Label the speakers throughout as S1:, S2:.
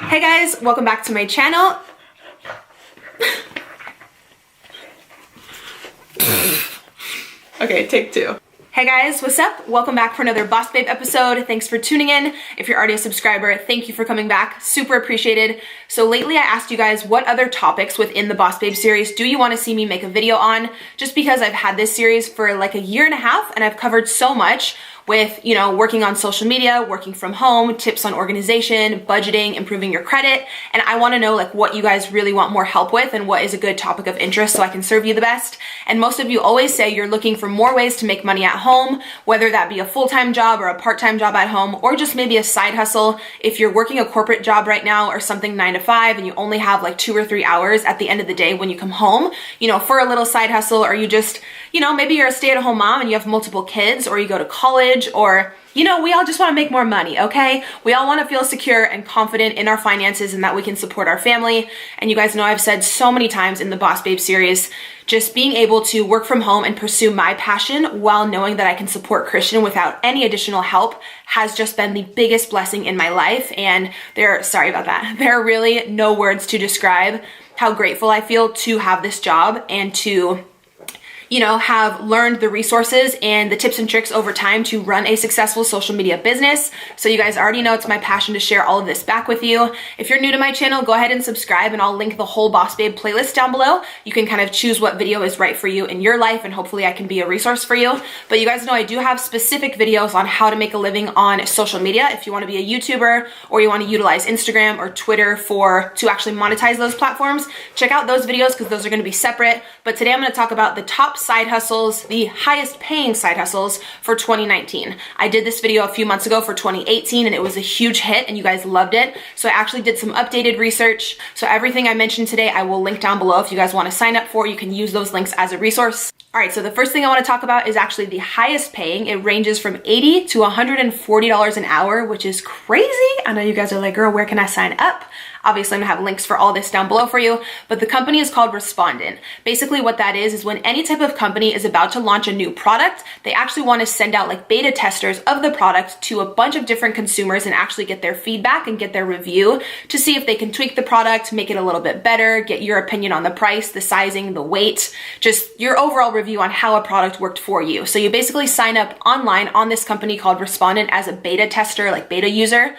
S1: Hey guys, welcome back to my channel. Okay, take two. Hey guys, what's up? Welcome back for another Boss Babe episode. Thanks for tuning in. If you're already a subscriber, thank you for coming back. Super appreciated. So lately I asked you guys what other topics within the Boss Babe series do you want to see me make a video on, just because I've had this series for like a year and a half and I've covered so much with, you know, working on social media, working from home, tips on organization, budgeting, improving your credit. And I want to know like what you guys really want more help with and what is a good topic of interest so I can serve you the best. And most of you always say you're looking for more ways to make money at home, whether that be a full-time job or a part-time job at home, or just maybe a side hustle. If you're working a corporate job right now or something 9 to 5 and you only have like 2 or 3 hours at the end of the day when you come home, you know, for a little side hustle, or you just, you know, maybe you're a stay-at-home mom and you have multiple kids, or you go to college, or, you know, we all just want to make more money, okay? We all want to feel secure and confident in our finances and that we can support our family. And you guys know I've said so many times in the Boss Babe series, just being able to work from home and pursue my passion while knowing that I can support Christian without any additional help has just been the biggest blessing in my life. And sorry about that. There are really no words to describe how grateful I feel to have this job and to, you know, have learned the resources and the tips and tricks over time to run a successful social media business. So you guys already know it's my passion to share all of this back with you. If you're new to my channel, go ahead and subscribe and I'll link the whole Boss Babe playlist down below. You can kind of choose what video is right for you in your life and hopefully I can be a resource for you. But you guys know I do have specific videos on how to make a living on social media. If you want to be a YouTuber or you want to utilize Instagram or Twitter to actually monetize those platforms, check out those videos because those are going to be separate. But today I'm going to talk about the top side hustles, the highest paying side hustles for 2019. I did this video a few months ago for 2018 and it was a huge hit and you guys loved it. So I actually did some updated research. So everything I mentioned today, I will link down below. If you guys want to sign up for, you can use those links as a resource. All right, so the first thing I want to talk about is actually the highest paying. It ranges from $80 to $140 an hour, which is crazy. I know you guys are like, girl, where can I sign up? Obviously, I'm gonna have links for all this down below for you, but the company is called Respondent. Basically what that is when any type of company is about to launch a new product, they actually wanna send out like beta testers of the product to a bunch of different consumers and actually get their feedback and get their review to see if they can tweak the product, make it a little bit better, get your opinion on the price, the sizing, the weight, just your overall review on how a product worked for you. So you basically sign up online on this company called Respondent as a beta tester, like beta user.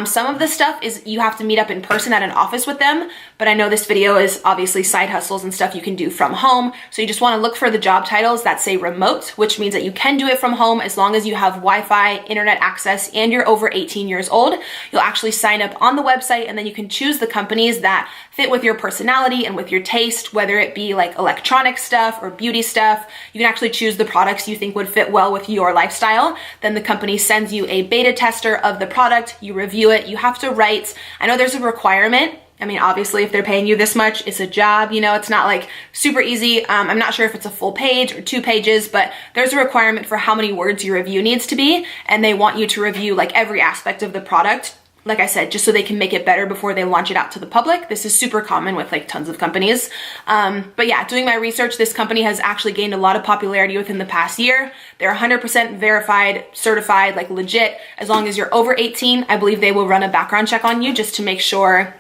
S1: Some of the stuff is you have to meet up in person at an office with them, but I know this video is obviously side hustles and stuff you can do from home. So you just want to look for the job titles that say remote, which means that you can do it from home as long as you have Wi-Fi, internet access, and you're over 18 years old. You'll actually sign up on the website and then you can choose the companies that fit with your personality and with your taste, whether it be like electronic stuff or beauty stuff. You can actually choose the products you think would fit well with your lifestyle. Then the company sends you a beta tester of the product, you review it, you have to write, I know there's a requirement. I mean, obviously if they're paying you this much, it's a job, you know, it's not like super easy. I'm not sure if it's a full page or 2 pages, but there's a requirement for how many words your review needs to be. And they want you to review like every aspect of the product, like I said, just so they can make it better before they launch it out to the public. This is super common with like tons of companies. But yeah, doing my research, this company has actually gained a lot of popularity within the past year. They're 100% verified, certified, like legit. As long as you're over 18, I believe they will run a background check on you just to make sure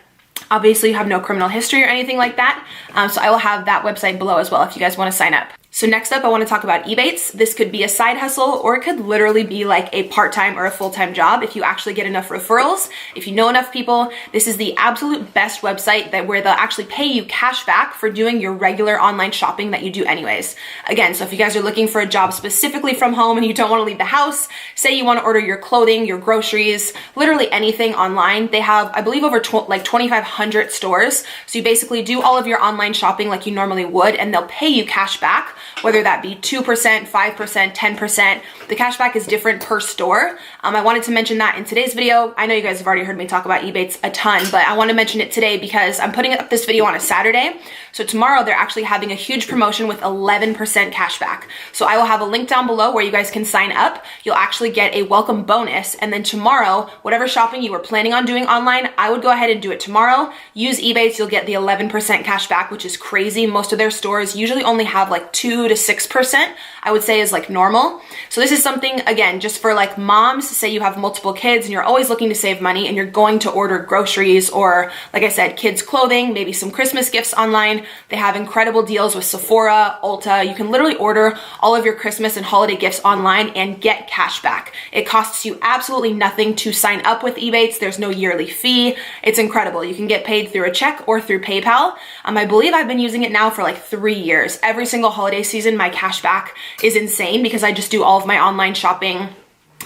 S1: obviously you have no criminal history or anything like that. So I will have that website below as well if you guys want to sign up. So next up, I want to talk about Ebates. This could be a side hustle or it could literally be like a part-time or a full-time job if you actually get enough referrals, if you know enough people. This is the absolute best website where they'll actually pay you cash back for doing your regular online shopping that you do anyways. Again, so if you guys are looking for a job specifically from home and you don't want to leave the house, say you want to order your clothing, your groceries, literally anything online, they have, I believe, over like 2,500 stores. So you basically do all of your online shopping like you normally would and they'll pay you cash back, whether that be 2%, 5%, 10%. The cashback is different per store. I wanted to mention that in today's video. I know you guys have already heard me talk about Ebates a ton, but I want to mention it today because I'm putting up this video on a Saturday. So tomorrow they're actually having a huge promotion with 11% cashback. So I will have a link down below where you guys can sign up. You'll actually get a welcome bonus. And then tomorrow, whatever shopping you were planning on doing online, I would go ahead and do it tomorrow. Use Ebates, you'll get the 11% cashback, which is crazy. Most of their stores usually only have like 2 2 to 6%, I would say is like normal. So this is something, again, just for like moms, say you have multiple kids and you're always looking to save money and you're going to order groceries or, like I said, kids clothing, maybe some Christmas gifts online. They have incredible deals with Sephora, Ulta. You can literally order all of your Christmas and holiday gifts online and get cash back. It costs you absolutely nothing to sign up with Ebates. There's no yearly fee. It's incredible. You can get paid through a check or through PayPal. I believe I've been using it now for like 3 years. Every single holiday season, my cash back is insane because I just do all of my online shopping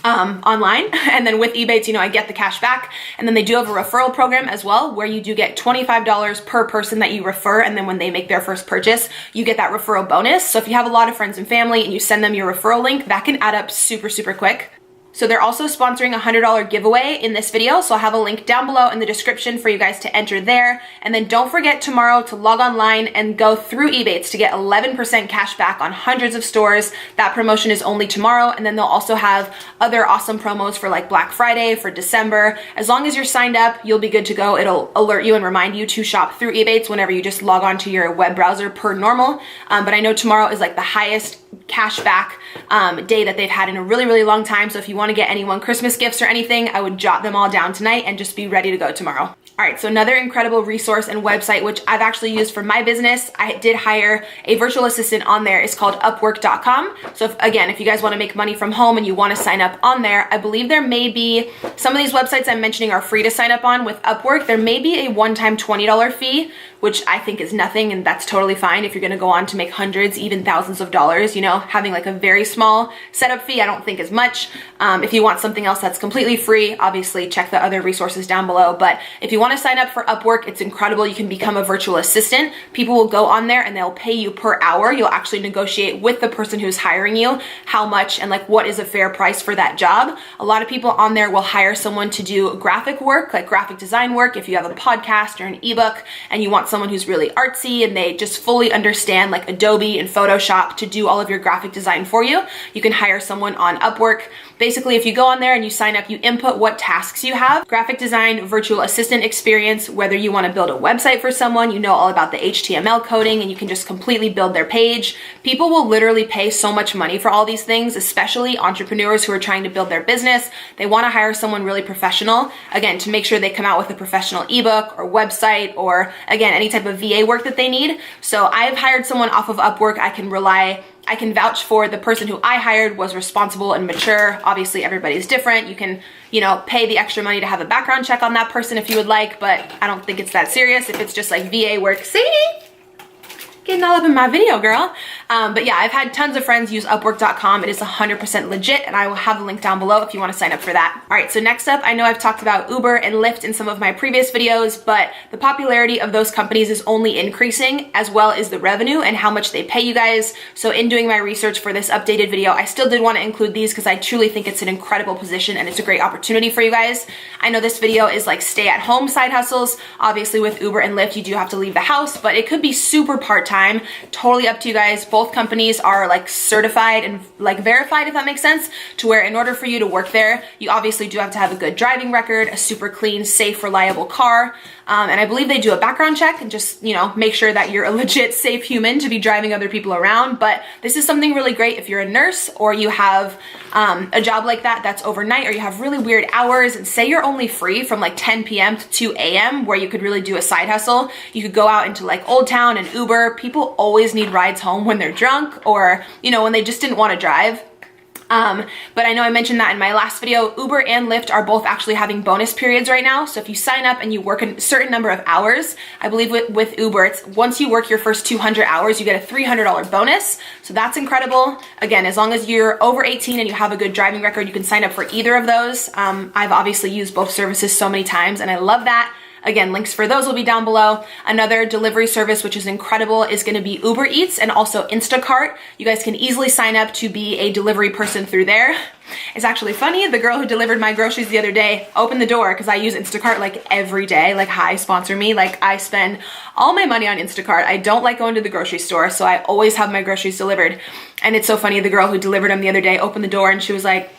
S1: online. And then with Ebates, you know, I get the cash back. And then they do have a referral program as well, where you do get $25 per person that you refer. And then when they make their first purchase, you get that referral bonus. So if you have a lot of friends and family and you send them your referral link, that can add up super, super quick. So they're also sponsoring a $100 giveaway in this video. So I'll have a link down below in the description for you guys to enter there. And then don't forget tomorrow to log online and go through Ebates to get 11% cash back on hundreds of stores. That promotion is only tomorrow. And then they'll also have other awesome promos for like Black Friday, for December. As long as you're signed up, you'll be good to go. It'll alert you and remind you to shop through Ebates whenever you just log on to your web browser per normal. But I know tomorrow is like the highest cash back day that they've had in a really, really long time. So if you want to get anyone Christmas gifts or anything, I would jot them all down tonight and just be ready to go tomorrow. All right, so another incredible resource and website, which I've actually used for my business. I did hire a virtual assistant on there. It's called Upwork.com. So if you guys want to make money from home and you want to sign up on there, I believe there may be, some of these websites I'm mentioning are free to sign up on. With Upwork, there may be a one-time $20 fee, which I think is nothing, and that's totally fine if you're going to go on to make hundreds, even thousands of dollars. You know, having like a very small setup fee, I don't think is much. If you want something else that's completely free, obviously check the other resources down below. But if you want to sign up for Upwork, it's incredible. You can become a virtual assistant. People will go on there and they'll pay you per hour. You'll actually negotiate with the person who's hiring you how much and like what is a fair price for that job. A lot of people on there will hire someone to do graphic work, like graphic design work. If you have a podcast or an ebook and you want someone who's really artsy and they just fully understand like Adobe and Photoshop to do all of your graphic design for you, you can hire someone on Upwork. Basically, if you go on there and you sign up, you input what tasks you have, graphic design, virtual assistant experience, whether you want to build a website for someone, you know all about the HTML coding and you can just completely build their page. People will literally pay so much money for all these things, especially entrepreneurs who are trying to build their business. They want to hire someone really professional, again, to make sure they come out with a professional ebook or website or, again, any type of VA work that they need. So I've hired someone off of Upwork. I can vouch for the person who I hired was responsible and mature. Obviously, everybody's different. You can, you know, pay the extra money to have a background check on that person if you would like, but I don't think it's that serious if it's just like VA work. Sadie, getting all up in my video, girl. But yeah, I've had tons of friends use Upwork.com. It is 100% legit, and I will have the link down below if you want to sign up for that. All right, so next up, I know I've talked about Uber and Lyft in some of my previous videos, but the popularity of those companies is only increasing, as well as the revenue and how much they pay you guys. So in doing my research for this updated video, I still did want to include these because I truly think it's an incredible position and it's a great opportunity for you guys. I know this video is like stay-at-home side hustles. Obviously with Uber and Lyft, you do have to leave the house, but it could be super part-time. Totally up to you guys. Both companies are like certified and like verified, if that makes sense, to where in order for you to work there, you obviously do have to have a good driving record, a super clean, safe, reliable car. And I believe they do a background check and just, you know, make sure that you're a legit safe human to be driving other people around. But this is something really great if you're a nurse or you have a job like that that's overnight, or you have really weird hours, and say you're only free from like 10 p.m. to 2 a.m. where you could really do a side hustle. You could go out into like Old Town and Uber. People always need rides home when they're drunk or, you know, when they just didn't want to drive. But I know I mentioned that in my last video. Uber and Lyft are both actually having bonus periods right now. So if you sign up and you work a certain number of hours, I believe with Uber, it's once you work your first 200 hours, you get a $300 bonus. So that's incredible. Again, as long as you're over 18 and you have a good driving record, you can sign up for either of those. I've obviously used both services so many times and I love that. Again, links for those will be down below. Another delivery service, which is incredible, is going to be Uber Eats and also Instacart. You guys can easily sign up to be a delivery person through there. It's actually funny. The girl who delivered my groceries the other day opened the door because I use Instacart like every day. Like, hi, sponsor me. Like, I spend all my money on Instacart. I don't like going to the grocery store, so I always have my groceries delivered. And it's so funny. The girl who delivered them the other day opened the door and she was like,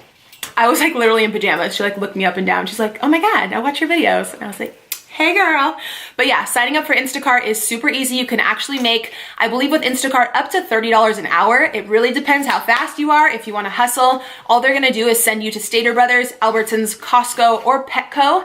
S1: I was like literally in pajamas. She like looked me up and down. She's like, oh my God, I watch your videos. And I was like, Hey girl. But yeah, signing up for Instacart is super easy. You can actually make, I believe with Instacart, up to $30 an hour. It really depends how fast you are. If you want to hustle, all they're going to do is send you to Stater Brothers, Albertsons, Costco, or Petco.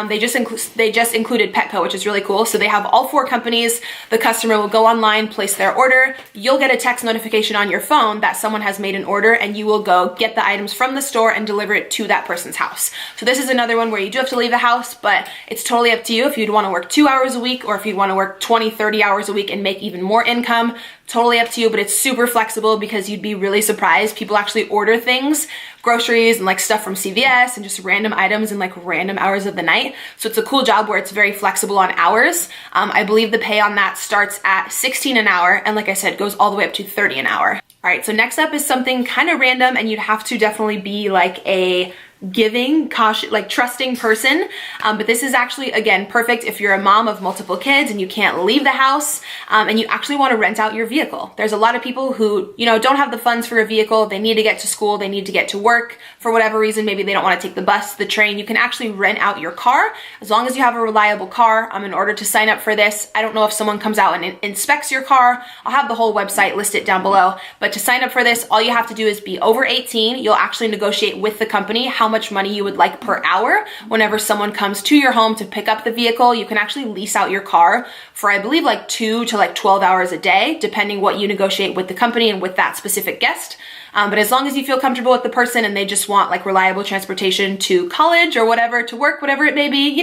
S1: They just included Petco, which is really cool. So they have all 4 companies. The customer will go online, place their order. You'll get a text notification on your phone that someone has made an order, and you will go get the items from the store and deliver it to that person's house. So this is another one where you do have to leave the house, but it's totally up to you if you'd want to work 2 hours a week or if you'd want to work 20, 30 hours a week and make even more income. Totally up to you, but it's super flexible because you'd be really surprised. People actually order things, groceries and like stuff from CVS and just random items in like random hours of the night. So it's a cool job where it's very flexible on hours. I believe the pay on that starts at $16 an hour. And like I said, goes all the way up to $30 an hour. All right, so next up is something kind of random, and you'd have to definitely be like a giving, cautious, like trusting person. But this is actually, again, perfect if you're a mom of multiple kids and you can't leave the house and you actually want to rent out your vehicle. There's a lot of people who, don't have the funds for a vehicle. They need to get to school. They need to get to work for whatever reason. Maybe they don't want to take the bus, the train. You can actually rent out your car as long as you have a reliable car. In order to sign up for this, I don't know if someone comes out and inspects your car. I'll have the whole website listed down below. But to sign up for this, all you have to do is be over 18. You'll actually negotiate with the company how much money you would like per hour. Whenever someone comes to your home to pick up the vehicle, you can actually lease out your car for, I believe, like 2 to like 12 hours a day, depending what you negotiate with the company and with that specific guest. But as long as you feel comfortable with the person and they just want like reliable transportation to college or whatever, to work, whatever it may be,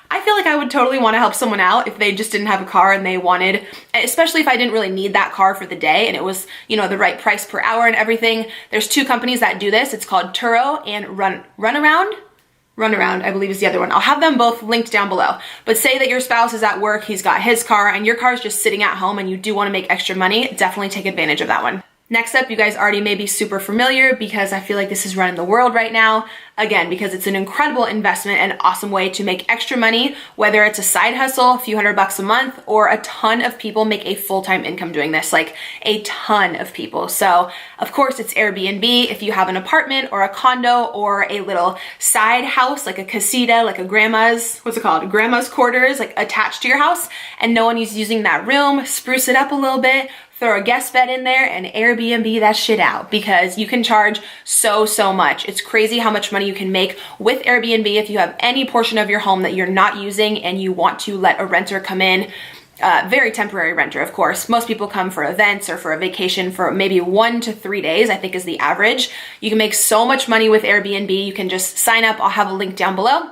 S1: I feel like I would totally want to help someone out if they just didn't have a car and they wanted, especially if I didn't really need that car for the day and it was, the right price per hour and everything. There's 2 companies that do this. It's called Turo and Runaround, I believe is the other one. I'll have them both linked down below. But say that your spouse is at work, he's got his car, and your car is just sitting at home and you do want to make extra money, definitely take advantage of that one. Next up, you guys already may be super familiar because I feel like this is running the world right now. Again, because it's an incredible investment and awesome way to make extra money, whether it's a side hustle, a few $100 a month, or a ton of people make a full-time income doing this, like a ton of people. So of course it's Airbnb. If you have an apartment or a condo or a little side house, like a casita, like a grandma's quarters, like attached to your house, and no one is using that room, spruce it up a little bit, throw a guest bed in there and Airbnb that shit out because you can charge so much. It's crazy how much money you can make with Airbnb if you have any portion of your home that you're not using and you want to let a renter come in. Very temporary renter, of course. Most people come for events or for a vacation for maybe 1 to 3 days, I think is the average. You can make so much money with Airbnb. You can just sign up. I'll have a link down below.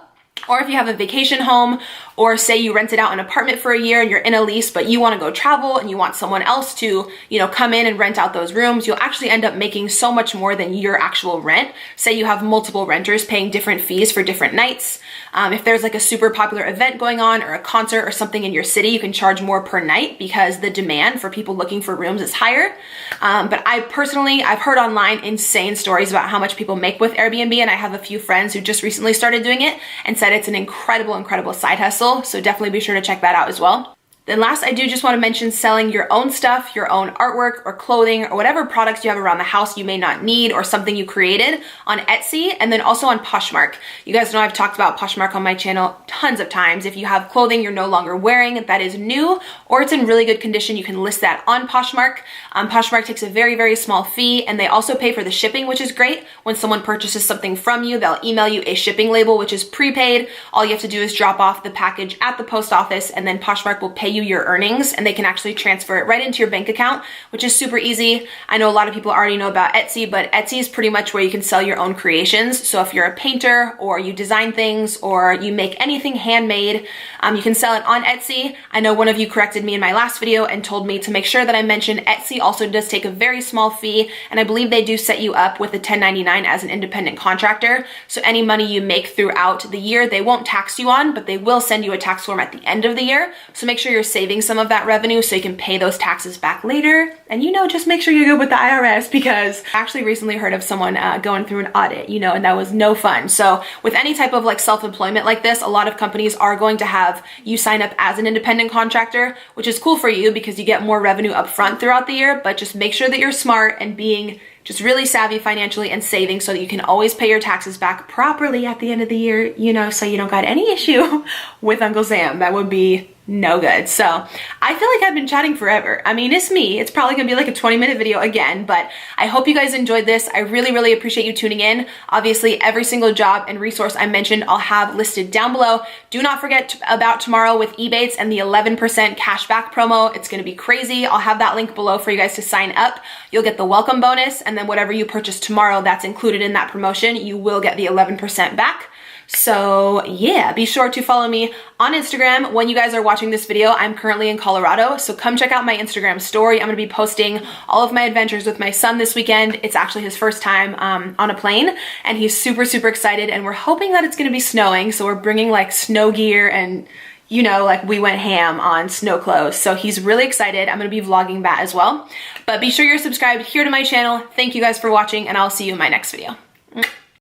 S1: Or if you have a vacation home, or say you rented out an apartment for a year and you're in a lease, but you want to go travel and you want someone else to, come in and rent out those rooms, you'll actually end up making so much more than your actual rent. Say you have multiple renters paying different fees for different nights. If there's like a super popular event going on or a concert or something in your city, you can charge more per night because the demand for people looking for rooms is higher. But I've heard online insane stories about how much people make with Airbnb, and I have a few friends who just recently started doing it and said it's an incredible side hustle. So definitely be sure to check that out as well. Then last, I do just want to mention selling your own stuff, your own artwork or clothing or whatever products you have around the house you may not need or something you created on Etsy, and then also on Poshmark. You guys know I've talked about Poshmark on my channel tons of times. If you have clothing you're no longer wearing that is new or it's in really good condition, you can list that on Poshmark. Poshmark takes a very small fee, and they also pay for the shipping, which is great. When someone purchases something from you, they'll email you a shipping label, which is prepaid. All you have to do is drop off the package at the post office, and then Poshmark will pay you your earnings, and they can actually transfer it right into your bank account, which is super easy. I know a lot of people already know about Etsy, but Etsy is pretty much where you can sell your own creations. So if you're a painter or you design things or you make anything handmade, you can sell it on Etsy. I know one of you corrected me in my last video and told me to make sure that I mention Etsy also does take a very small fee, and I believe they do set you up with a 1099 as an independent contractor. So any money you make throughout the year, they won't tax you on, but they will send you a tax form at the end of the year. So make sure you're you're saving some of that revenue so you can pay those taxes back later. And just make sure you're good with the IRS, because I actually recently heard of someone going through an audit, and that was no fun. So with any type of like self-employment like this, a lot of companies are going to have you sign up as an independent contractor, which is cool for you because you get more revenue up front throughout the year, but just make sure that you're smart and being just really savvy financially and saving so that you can always pay your taxes back properly at the end of the year, so you don't got any issue with Uncle Sam. That would be no good. So I feel like I've been chatting forever. I mean, it's me. It's probably gonna be like a 20-minute video again, but I hope you guys enjoyed this. I really, really appreciate you tuning in. Obviously, every single job and resource I mentioned, I'll have listed down below. Do not forget about tomorrow with Ebates and the 11% cashback promo. It's gonna be crazy. I'll have that link below for you guys to sign up. You'll get the welcome bonus, and then whatever you purchase tomorrow that's included in that promotion, you will get the 11% back. So yeah, be sure to follow me on Instagram. When you guys are watching this video, I'm currently in Colorado, so come check out my Instagram story. I'm gonna be posting all of my adventures with my son this weekend. It's actually his first time on a plane, and he's super, super excited, and we're hoping that it's gonna be snowing, so we're bringing like snow gear and like we went ham on snow clothes. So he's really excited. I'm gonna be vlogging that as well. But be sure you're subscribed here to my channel. Thank you guys for watching, and I'll see you in my next video.